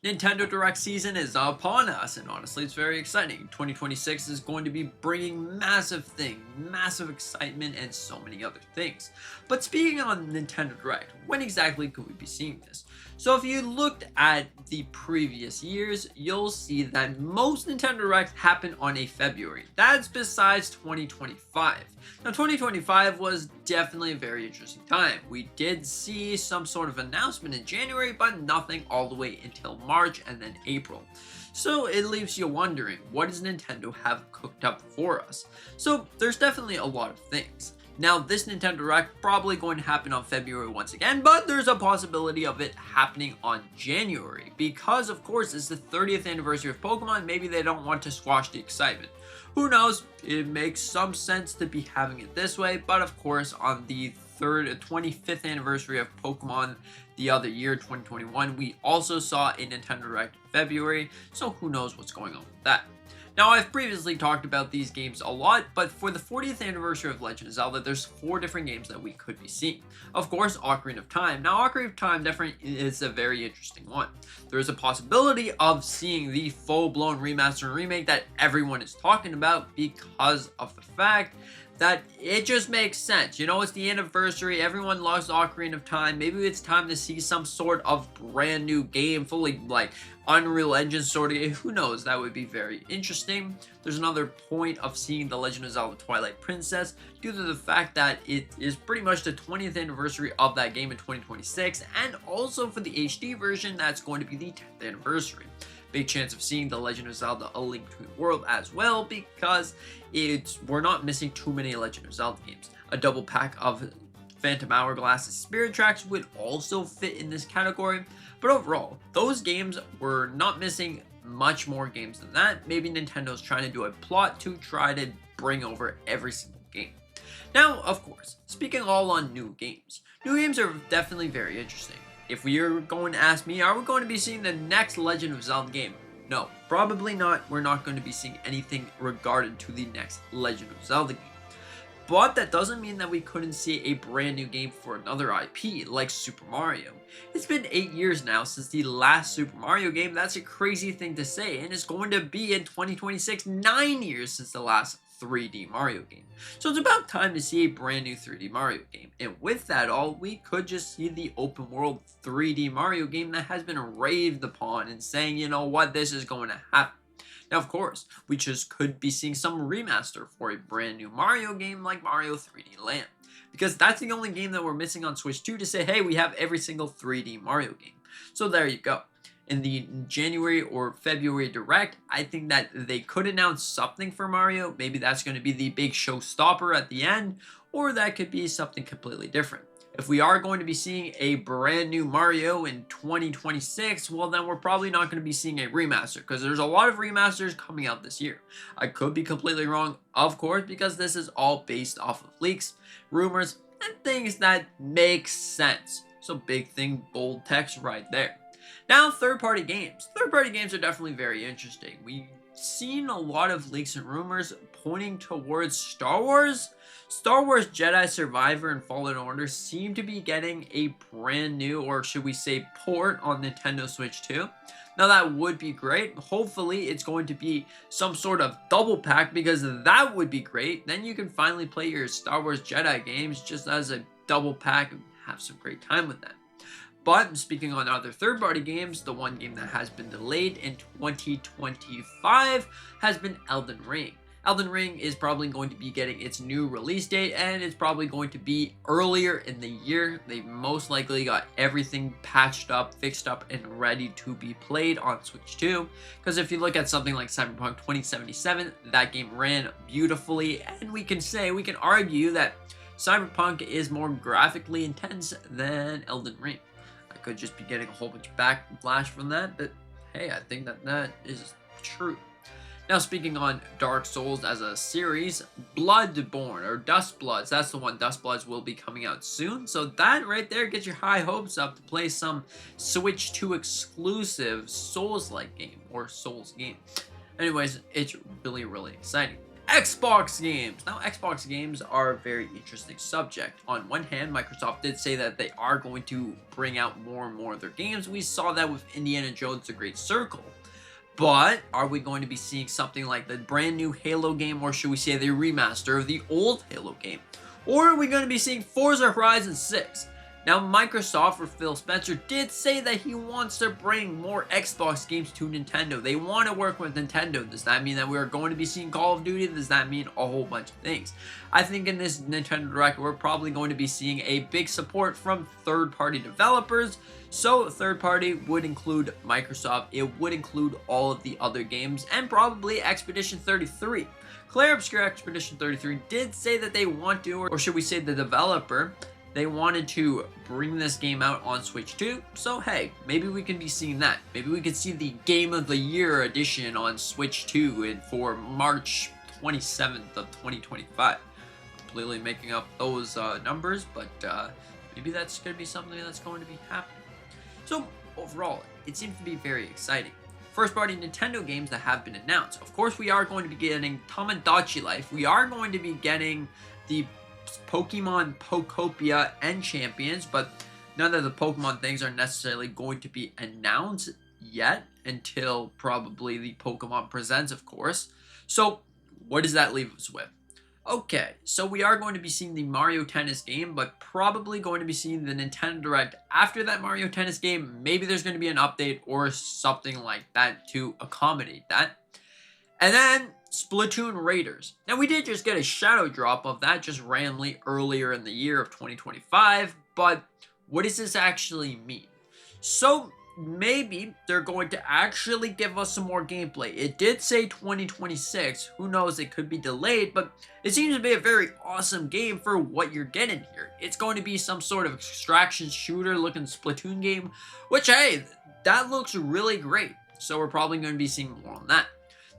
Nintendo Direct season is upon us, and honestly, it's very exciting. 2026 is going to be bringing massive things, massive excitement, and so many other things. But speaking on Nintendo Direct, when exactly could we be seeing this? So if you looked at the previous years, you'll see that most Nintendo Directs happen on a February. That's besides 2025. Now, 2025 was definitely a very interesting time. We did see some sort of announcement in January, but nothing all the way until March and then April. So it leaves you wondering, what does Nintendo have cooked up for us? So there's definitely a lot of things. Now, this Nintendo Direct probably going to happen on February once again, but there's a possibility of it happening on January because, of course, it's the 30th anniversary of Pokemon. Maybe they don't want to squash the excitement. Who knows? It makes some sense to be having it this way, but of course, on the 25th anniversary of Pokemon the other year, 2021, we also saw a Nintendo Direct in February, so who knows what's going on with that. Now, I've previously talked about these games a lot, but for the 40th anniversary of Legend of Zelda, there's 4 different games that we could be seeing. Of course, Ocarina of Time. Now, Ocarina of Time definitely is a very interesting one. There's a possibility of seeing the full-blown remaster and remake that everyone is talking about because of the fact that it just makes sense. You know, it's the anniversary, everyone loves Ocarina of Time. Maybe it's time to see some sort of brand new game, fully like Unreal Engine sort of game. Who knows? That would be very interesting. There's another point of seeing The Legend of Zelda Twilight Princess due to the fact that it is pretty much the 20th anniversary of that game in 2026, and also for the HD version, that's going to be the 10th anniversary. Big chance of seeing The Legend of Zelda A Link Between Worlds as well, because we're not missing too many Legend of Zelda games. A double pack of Phantom Hourglass's Spirit Tracks would also fit in this category, but overall, those games were not missing much more games than that. Maybe Nintendo's trying to do a plot to try to bring over every single game. Now, of course, speaking all on new games are definitely very interesting. If you're going to ask me, are we going to be seeing the next Legend of Zelda game? No, probably not. We're not going to be seeing anything regarding to the next Legend of Zelda game. But that doesn't mean that we couldn't see a brand new game for another IP, like Super Mario. It's been 8 years now since the last Super Mario game. That's a crazy thing to say, and it's going to be in 2026, 9 years since the last 3D Mario game. So it's about time to see a brand new 3D Mario game. And with that all, we could just see the open world 3D Mario game that has been raved upon and saying, you know what, this is going to happen. Now, of course, we just could be seeing some remaster for a brand new Mario game like Mario 3D Land, because that's the only game that we're missing on Switch 2 to say, hey, we have every single 3D Mario game. So there you go. In the January or February Direct, I think that they could announce something for Mario. Maybe that's going to be the big showstopper at the end, or that could be something completely different. If we are going to be seeing a brand new Mario in 2026, well, then we're probably not going to be seeing a remaster, because there's a lot of remasters coming out this year. I could be completely wrong, of course, because this is all based off of leaks, rumors, and things that make sense. So big thing, bold text right there. Now, third-party games. Third-party games are definitely very interesting. We've seen a lot of leaks and rumors pointing towards Star Wars. Star Wars Jedi Survivor and Fallen Order seem to be getting a brand new, or should we say port, on Nintendo Switch 2. Now, that would be great. Hopefully, it's going to be some sort of double pack, because that would be great. Then you can finally play your Star Wars Jedi games just as a double pack and have some great time with that. But speaking on other third-party games, the one game that has been delayed in 2025 has been Elden Ring. Elden Ring is probably going to be getting its new release date, and it's probably going to be earlier in the year. They most likely got everything patched up, fixed up, and ready to be played on Switch 2. Because if you look at something like Cyberpunk 2077, that game ran beautifully, and we can argue that Cyberpunk is more graphically intense than Elden Ring. I could just be getting a whole bunch of backlash from that, but hey, I think that is true. Now, speaking on Dark Souls as a series, Bloodborne, or Dustbloods, that's the one. Dustbloods will be coming out soon, so that right there gets your high hopes up to play some Switch 2 exclusive Souls-like game, or Souls game. Anyways, it's really, really exciting. Xbox games. Now, Xbox games are a very interesting subject. On one hand, Microsoft did say that they are going to bring out more and more of their games. We saw that with Indiana Jones: The Great Circle. But are we going to be seeing something like the brand new Halo game, or should we say the remaster of the old Halo game? Or are we going to be seeing Forza Horizon 6? Now, Microsoft, or Phil Spencer, did say that he wants to bring more Xbox games to Nintendo. They want to work with Nintendo. Does that mean that we are going to be seeing Call of Duty? Does that mean a whole bunch of things? I think in this Nintendo Direct, we're probably going to be seeing a big support from third-party developers. So, third-party would include Microsoft. It would include all of the other games, and probably Expedition 33. Claire Obscure Expedition 33 did say that they want to, or should we say the developer, they wanted to bring this game out on Switch 2, so hey, maybe we can be seeing that. Maybe we could see the Game of the Year edition on Switch 2 for March 27th of 2025. Completely making up those numbers, but maybe that's going to be something that's going to be happening. So overall, it seems to be very exciting. First-party Nintendo games that have been announced. Of course, we are going to be getting Tamagotchi Life. We are going to be getting the Pokemon Pokopia and Champions, but none of the Pokemon things are necessarily going to be announced yet until probably the Pokemon Presents, of course. So what does that leave us with? Okay, so we are going to be seeing the Mario Tennis game, but probably going to be seeing the Nintendo Direct after that Mario Tennis game. Maybe there's going to be an update or something like that to accommodate that. And then Splatoon Raiders. Now, we did just get a shadow drop of that just randomly earlier in the year of 2025, but what does this actually mean? So, maybe they're going to actually give us some more gameplay. It did say 2026. Who knows, it could be delayed, but it seems to be a very awesome game for what you're getting here. It's going to be some sort of extraction shooter looking Splatoon game, which, hey, that looks really great. So we're probably going to be seeing more on that.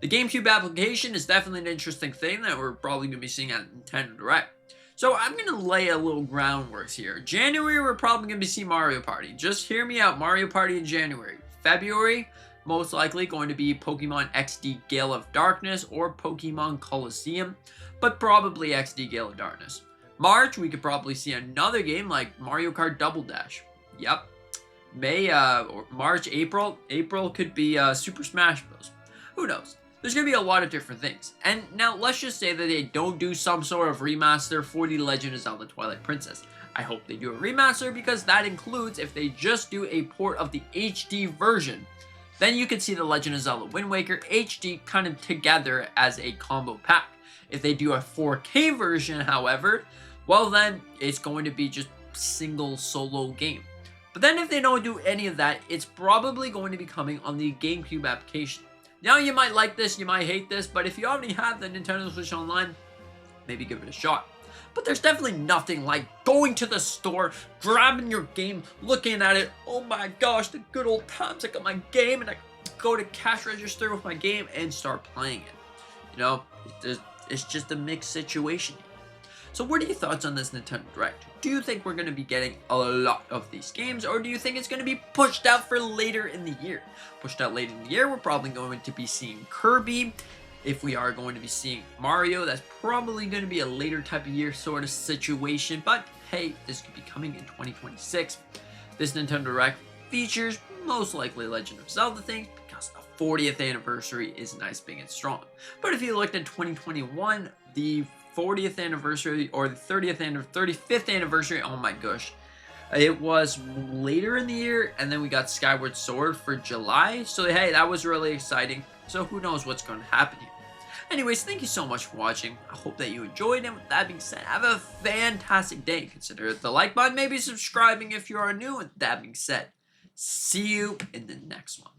The GameCube application is definitely an interesting thing that we're probably going to be seeing at Nintendo Direct. So I'm going to lay a little groundwork here. January, we're probably going to be seeing Mario Party. Just hear me out, Mario Party in January. February, most likely going to be Pokemon XD Gale of Darkness or Pokemon Colosseum, but probably XD Gale of Darkness. March, we could probably see another game like Mario Kart Double Dash. Yep. May, or March, April could be Super Smash Bros. Who knows? There's going to be a lot of different things. And now, let's just say that they don't do some sort of remaster for The Legend of Zelda Twilight Princess. I hope they do a remaster because that includes if they just do a port of the HD version. Then you can see The Legend of Zelda Wind Waker HD kind of together as a combo pack. If they do a 4K version, however, well then, it's going to be just single solo game. But then if they don't do any of that, it's probably going to be coming on the GameCube application. Now, you might like this, you might hate this, but if you already have the Nintendo Switch Online, maybe give it a shot. But there's definitely nothing like going to the store, grabbing your game, looking at it, oh my gosh, the good old times, I got my game, and I go to cash register with my game and start playing it. You know, it's just a mixed situation. So what are your thoughts on this Nintendo Direct? Do you think we're going to be getting a lot of these games, or do you think it's going to be pushed out for later in the year? Pushed out later in the year, we're probably going to be seeing Kirby. If we are going to be seeing Mario, that's probably going to be a later type of year sort of situation, but hey, this could be coming in 2026. This Nintendo Direct features most likely Legend of Zelda things because the 40th anniversary is nice, big, and strong. But if you looked at 2021, the 40th anniversary or the 35th anniversary, oh my gosh, it was later in the year, and then we got Skyward Sword for July, so hey, that was really exciting. So who knows what's going to happen here. Anyways, thank you so much for watching. I hope that you enjoyed, and with that being said, have a fantastic day. Consider the like button, maybe subscribing if you are new. With that being said, see you in the next one.